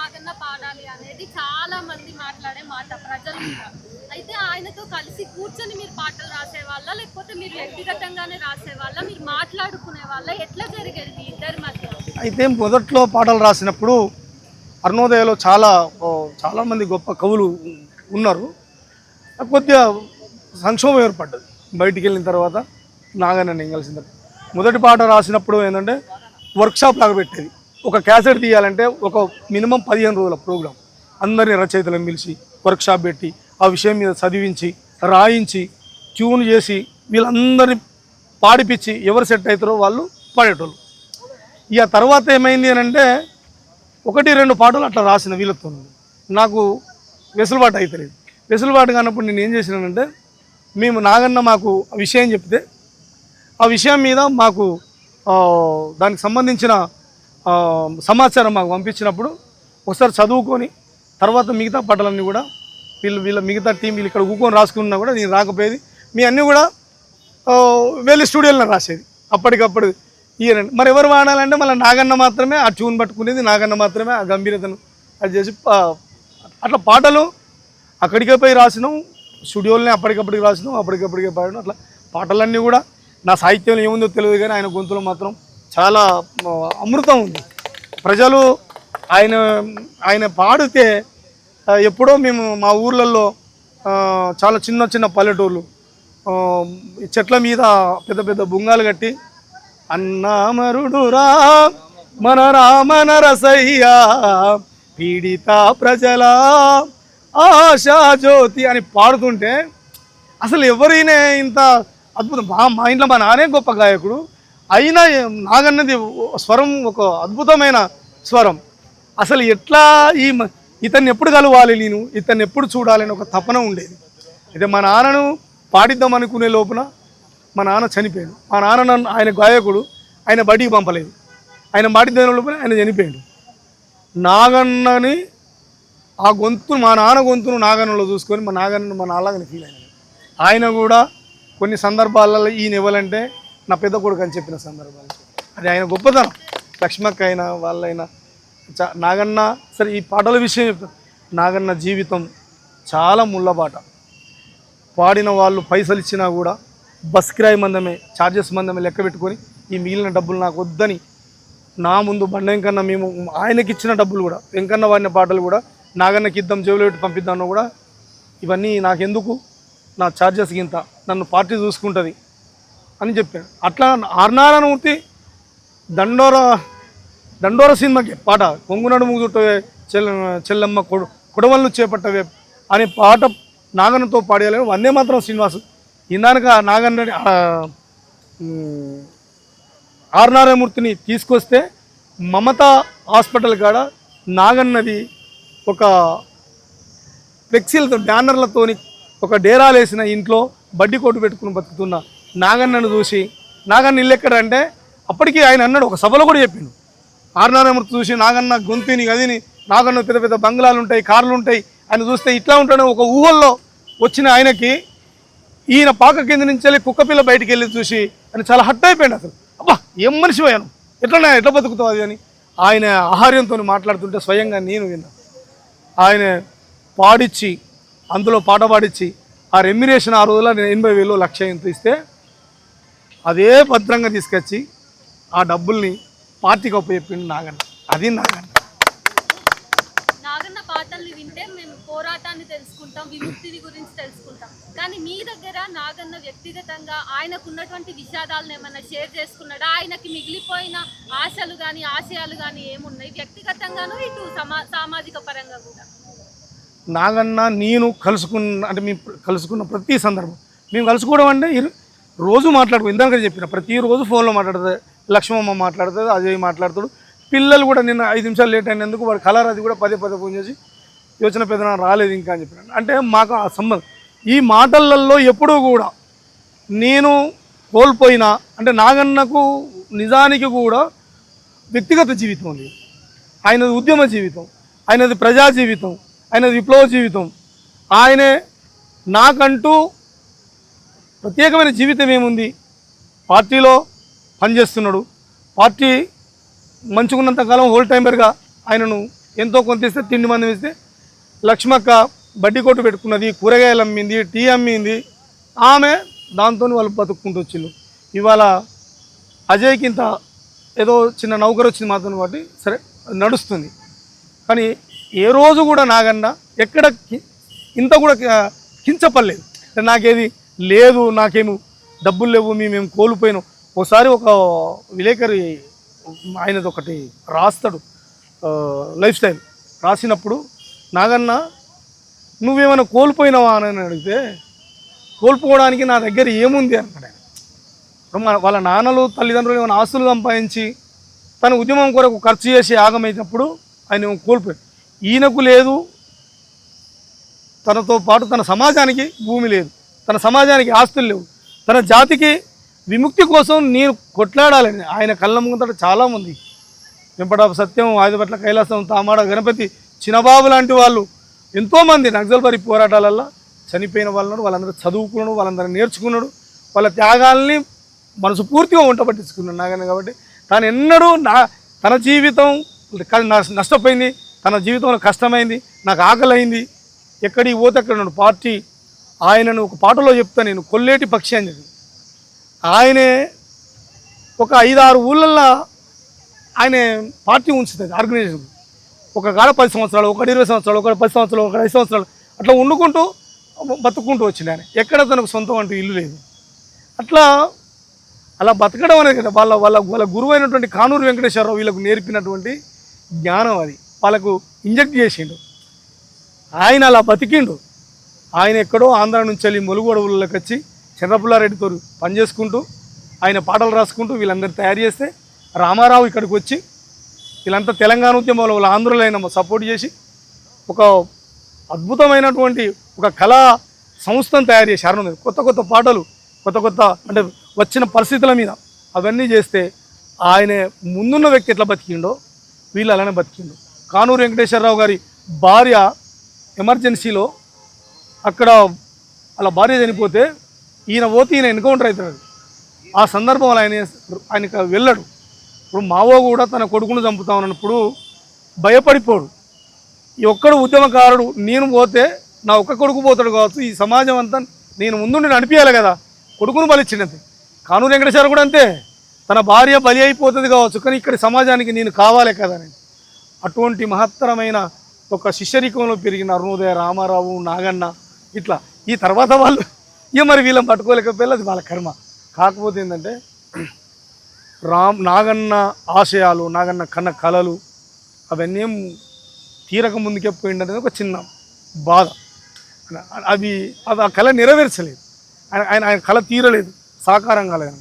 నాగన్న పాడాలి అనేది చాలా మంది మాట్లాడే మాట ప్రజలు కూడా. అయితే ఆయనతో కలిసి కూర్చొని మీరు పాటలు రాసేవాళ్ళ, లేకపోతే మీరు వ్యక్తిగతంగానే రాసేవాళ్ళ, మీరు మాట్లాడుకునే వాళ్ళ, ఎట్లా జరిగేది మీ ఇద్దరి మధ్య? అయితే మొదట్లో పాటలు రాసినప్పుడు అరుణోదయలో చాలామంది గొప్ప కవులు ఉన్నారు. కొద్దిగా సంక్షోభం ఏర్పడ్డది. బయటికి వెళ్ళిన తర్వాత నాగన్న నేను కలిసిన తర్వాత మొదటి పాట రాసినప్పుడు ఏంటంటే వర్క్షాప్ లాగా పెట్టేది. ఒక క్యాసెట్ తీయాలంటే ఒక మినిమం 15 రోజుల ప్రోగ్రాం. అందరినీ రచయితలను పిలిచి వర్క్షాప్ పెట్టి ఆ విషయం మీద చదివించి రాయించి ట్యూన్ చేసి వీళ్ళందరినీ పాడిపించి ఎవరు సెట్ అవుతారో వాళ్ళు పాడేటోళ్ళు. ఇక తర్వాత ఏమైంది అని అంటే 1-2 పాటలు అట్లా రాసిన వీళ్ళతో నాకు వెసులుబాటు అవుతలేదు. వెసులుబాటు కానప్పుడు నేను ఏం చేసినానంటే మేము నాగన్న మాకు విషయం చెప్తే ఆ విషయం మీద మాకు దానికి సంబంధించిన సమాచారం మాకు పంపించినప్పుడు ఒకసారి చదువుకొని తర్వాత మిగతా పాటలన్నీ కూడా వీళ్ళ మిగతా టీం వీళ్ళు ఇక్కడ కూకొని రాసుకున్నా కూడా నేను రాకపోయేది. మీ అన్నీ కూడా వెళ్ళి స్టూడియోలో రాసేది అప్పటికప్పుడు. ఇయనండి మరి ఎవరు వాడాలంటే మళ్ళీ నాగన్న మాత్రమే ఆ ట్యూన్ పట్టుకునేది, నాగన్న మాత్రమే ఆ గంభీరతను అది చేసి అట్లా పాటలు అక్కడికే పోయి రాసినాం, స్టూడియోలోనే అప్పటికప్పటికి రాసినాం, అప్పటికప్పటికే పాడినాం. అట్లా పాటలన్నీ కూడా నా సాహిత్యంలో ఏముందో తెలియదు కానీ ఆయన గొంతులో మాత్రం చాలా అమృతం ఉంది. ప్రజలు ఆయన పాడితే ఎప్పుడో మేము మా ఊర్లలో చాలా చిన్న చిన్న పల్లెటూర్లు చెట్ల మీద పెద్ద పెద్ద బుంగాలు కట్టి అన్నామరుడురా మన రామన రసయ్యా పీడిత ప్రజల ఆశా జ్యోతి అని పాడుతుంటే అసలు ఎవరైనా ఇంత అద్భుతం. మా ఇంట్లో మా నానే గొప్ప గాయకుడు అయినా నాగన్నది స్వరం ఒక అద్భుతమైన స్వరం. అసలు ఎట్లా ఇతన్ని ఎప్పుడు కలవాలి, నేను ఇతన్ని ఎప్పుడు చూడాలని ఒక తపన ఉండేది. అయితే మా నాన్నను పాడిద్దాం అనుకునే లోపున మా నాన్న చనిపోయాడు. మా నాన్న ఆయన గాయకుడు, ఆయన బడికి పంపలేదు. ఆయన పాడిద్దాం లోపల ఆయన చనిపోయాడు. నాగన్నని ఆ గొంతు మా నాన్న గొంతును నాగన్నలో చూసుకొని మా నాగన్న మా నాన్నగానే ఫీల్ అయినాడు. ఆయన కూడా కొన్ని సందర్భాలలో ఈయన ఇవ్వాలంటే నా పెద్ద కొడుకు అని చెప్పిన సందర్భాలు అది ఆయన గొప్పతనం. లక్ష్మక్క అయినా వాళ్ళైనా నాగన్న సరే ఈ పాటల విషయం చెప్తాను. నాగన్న జీవితం చాలా ముళ్ళబాట. పాడిన వాళ్ళు పైసలు ఇచ్చినా కూడా బస్ కిరాయి మందమే, ఛార్జెస్ మందమే లెక్క పెట్టుకొని ఈ మిగిలిన డబ్బులు నాకు వద్దని నా ముందు బండ వెంకన్న మేము ఆయనకి ఇచ్చిన డబ్బులు కూడా వెంకన్న వాడిన పాటలు కూడా నాగన్నకి ఇద్దాం, జేబులో పెట్టి పంపిద్దామన్నా కూడా ఇవన్నీ నాకెందుకు, నా ఛార్జెస్ గింత, నన్ను పార్టీ చూసుకుంటుంది అని చెప్పాడు. అట్లా ఆర్నారాయణమూర్తి దండోర సినిమాకి పాట కొంగునడు ముగుటవే చెల్లమ్మ కొడవళ్ళు చేపట్టవే అనే పాట నాగన్నతో పాడేయాలని వందే మాత్రం శ్రీనివాసు ఇందాక నాగన్న ఆర్నారాయణమూర్తిని తీసుకొస్తే మమతా హాస్పిటల్ కాడ నాగన్నది ఒక ఫ్లెక్సీలతో బ్యానర్లతోని ఒక డేరాలు వేసిన ఇంట్లో బడ్డీ కొట్టు పెట్టుకుని బతుకుతున్న నాగన్నను చూసి నాగన్న ఇల్లు ఎక్కడ అంటే అప్పటికి ఆయన అన్నాడు, ఒక సభలో కూడా చెప్పిండు. ఆర్నారాయణమూర్తి చూసి నాగన్న గొంతుని గదిని నాగన్న పెద్ద పెద్ద బంగ్లాలు ఉంటాయి, కార్లు ఉంటాయి, ఆయన చూస్తే ఇట్లా ఉంటాడు ఒక ఊహల్లో వచ్చిన ఆయనకి ఈయన పాక కింద నుంచి వెళ్ళి కుక్కపిల్ల బయటికి వెళ్ళి చూసి ఆయన చాలా హట్ అయిపోయాడు. అసలు అబ్బా ఏం మనిషి పోయాను, ఎట్లా బతుకుతావు అది అని ఆయన ఆహార్యంతో మాట్లాడుతుంటే స్వయంగా నేను విన్నా. ఆయన పాడిచ్చి అందులో పాట పాడించి ఆ రెమ్యునేషన్ ఆ రోజుల్లో 80,000 1,00,000 ఎంత ఇస్తే అదే భద్రంగా తీసుకొచ్చి ఆ డబ్బుల్ని పార్టీకి అప్పచెప్పిండు నాగన్న. అది నాగన్న పాటల్ని వింటే మేము పోరాటాన్ని తెలుసుకుంటాం, విముక్తిని గురించి తెలుసుకుంటాం. కానీ మీ దగ్గర నాగన్న వ్యక్తిగతంగా ఆయనకున్నటువంటి విషాదాలను ఏమైనా షేర్ చేసుకున్నాడా? ఆయనకి మిగిలిపోయిన ఆశలు కానీ ఆశయాలు కానీ ఏమున్నాయి వ్యక్తిగతంగాను ఇటు సామాజిక పరంగా కూడా? నాగన్న నేను మేము కలుసుకున్న ప్రతి సందర్భం మేము కలుసుకోవడం అంటే రోజు ఇందాక చెప్పిన ప్రతిరోజు ఫోన్లో మాట్లాడుతుంది, లక్ష్మమ్మ మాట్లాడుతుంది, అజయ్ మాట్లాడుతాడు. పిల్లలు కూడా నిన్న 5 నిమిషాలు లేట్ అయినందుకు వాడు కలర్ అది కూడా పదే ఫోన్ చేసి యోచన పెద్దనా రాలేదు ఇంకా అని చెప్పినాడు. అంటే మాకు ఆ సంబంధం ఈ మాటలలో ఎప్పుడూ కూడా నేను కోల్పోయినా అంటే నాగన్నకు నిజానికి కూడా వ్యక్తిగత జీవితం ఉంది, ఆయనది ఉద్యమ జీవితం, ఆయనది ప్రజా జీవితం, ఆయనది విప్లవ జీవితం. ఆయనే నాకంటూ ప్రత్యేకమైన జీవితం ఏముంది, పార్టీలో పనిచేస్తున్నాడు, పార్టీ మంచుకున్నంతకాలం హోల్ టైమర్గా ఆయనను ఎంతో కొంత ఇస్తే తిండి మంది ఇస్తే లక్ష్మక్క బడ్డీ కొట్టు పెట్టుకున్నది, కూరగాయలు అమ్మింది, టీ అమ్మింది. ఆమె దాంతో వాళ్ళు బతుక్కుంటూ వచ్చిండు. ఇవాళ అజయ్కి ఇంత ఏదో చిన్న నౌకరు వచ్చింది మాతో కాబట్టి సరే నడుస్తుంది. కానీ ఏ రోజు కూడా నాగన్న ఎక్కడ ఇంత కూడా కించపడలేదు. నాకేది లేదు, నాకేమి డబ్బులు లేవు, మేము కోల్పోయినాం. ఒకసారి ఒక విలేకరి ఆయనది ఒకటి రాస్తాడు లైఫ్ స్టైల్, రాసినప్పుడు నాగన్న నువ్వేమైనా కోల్పోయినావా అని అడిగితే కోల్పోవడానికి నా దగ్గర ఏముంది అన్నాడు ఆయన. వాళ్ళ నాన్నలు తల్లిదండ్రులు ఏమైనా ఆస్తులు సంపాదించి తన ఉద్యమం కొరకు ఖర్చు చేసి ఆగమైనప్పుడు ఆయన కోల్పోయాడు. ఈయనకు లేదు, తనతో పాటు తన సమాజానికి భూమి లేదు, తన సమాజానికి ఆస్తులు లేవు, తన జాతికి విముక్తి కోసం నేను కొట్లాడాలని ఆయన కళ్ళ ముందట చాలామంది వెంపటాపు సత్యం, ఆయుధపట్ల కైలాసం, తామాడ గణపతి, చిన్నబాబు లాంటి వాళ్ళు ఎంతోమంది నక్సల్బరీ పోరాటాలల్లో చనిపోయిన వాళ్ళను, వాళ్ళందరూ చదువుకున్నాడు, వాళ్ళందరూ నేర్చుకున్నాడు, వాళ్ళ త్యాగాల్ని మనసు పూర్తిగా వంట పట్టించుకున్నాడు నాగన్న. కాబట్టి తాను ఎన్నడూ తన జీవితం నష్టపోయింది, తన జీవితంలో కష్టమైంది, నాకు ఆకలి అయింది, ఎక్కడికి పోతే అక్కడ ఉన్నాడు పార్టీ. ఆయనను ఒక పాటలో చెప్తా నేను, కొల్లేటి పక్షి అని చెప్పి ఆయనే ఒక 5-6 ఊళ్ళల్లో ఆయన పార్టీ ఉంచుతుంది ఆర్గనైజేషన్. ఒక కాడ 10 సంవత్సరాలు, ఒకటి 20 సంవత్సరాలు, ఒకటి 10 సంవత్సరాలు, ఒకటి 5 సంవత్సరాలు అట్లా వండుకుంటూ బతుక్కుంటూ వచ్చింది ఆయన. ఎక్కడ తనకు సొంతం అంటూ ఇల్లు లేదు. అట్లా అలా బతకడం అనేది కదా వాళ్ళ వాళ్ళ వాళ్ళ గురువు అయినటువంటి కానూరు వెంకటేశ్వరరావు వీళ్ళకు నేర్పినటువంటి జ్ఞానం. అది వాళ్ళకు ఇంజెక్ట్ చేసిండు. ఆయన అలా బతికిండు. ఆయన ఎక్కడో ఆంధ్ర నుంచి వెళ్ళి ములుగు అడవుల్లోకి వచ్చి చంద్రపుల్లారెడ్డితో పనిచేసుకుంటూ ఆయన పాటలు రాసుకుంటూ వీళ్ళందరూ తయారు చేస్తే రామారావు ఇక్కడికి వచ్చి వీళ్ళంతా తెలంగాణ ఉద్యమంలో వాళ్ళ ఆంధ్రలో ఆయన సపోర్ట్ చేసి ఒక అద్భుతమైనటువంటి ఒక కళా సంస్థను తయారు చేశారు. కొత్త కొత్త పాటలు, కొత్త కొత్త అంటే వచ్చిన పరిస్థితుల మీద అవన్నీ చేస్తే ఆయన ముందున్న వ్యక్తి ఎట్లా బతికిండో వీళ్ళు అలానే బతికిండు. కానూరు వెంకటేశ్వరరావు గారి భార్య ఎమర్జెన్సీలో అక్కడ అలా భార్య చనిపోతే ఈయన పోతే ఈయన ఎన్కౌంటర్ అవుతాడు. ఆ సందర్భంలో ఆయనకు వెళ్ళడు. ఇప్పుడు మావో కూడా తన కొడుకును చంపుతా ఉన్నప్పుడు భయపడిపోడు. ఈ ఒక్కడు ఉద్యమకారుడు, నేను పోతే నా ఒక్క కొడుకు పోతాడు కావచ్చు, ఈ సమాజం అంతా నేను ముందుండి నడిపించాలి కదా, కొడుకును బలిచ్చినది. కానూరు వెంకటేశ్వర కూడా అంతే, తన భార్య బలి అయిపోతుంది కావచ్చు కానీ ఇక్కడ సమాజానికి నేను కావాలి కదా అని. అటువంటి మహత్తరమైన ఒక శిష్యరికంలో పెరిగిన అరుణోదయ, రామారావు, నాగన్న ఇట్లా ఈ తర్వాత వాళ్ళు ఇక మరి వీళ్ళని పట్టుకోలేకపోతే అది వాళ్ళ కర్మ. కాకపోతే ఏంటంటే నాగన్న ఆశయాలు, నాగన్న కన్న కళలు అవన్నీ ఏం తీరక ముందుకే పోయిందనేది ఒక చిన్న బాధ. అవి ఆ కళ నెరవేర్చలేదు, ఆయన కళ తీరలేదు, సాకారం కాలేదు.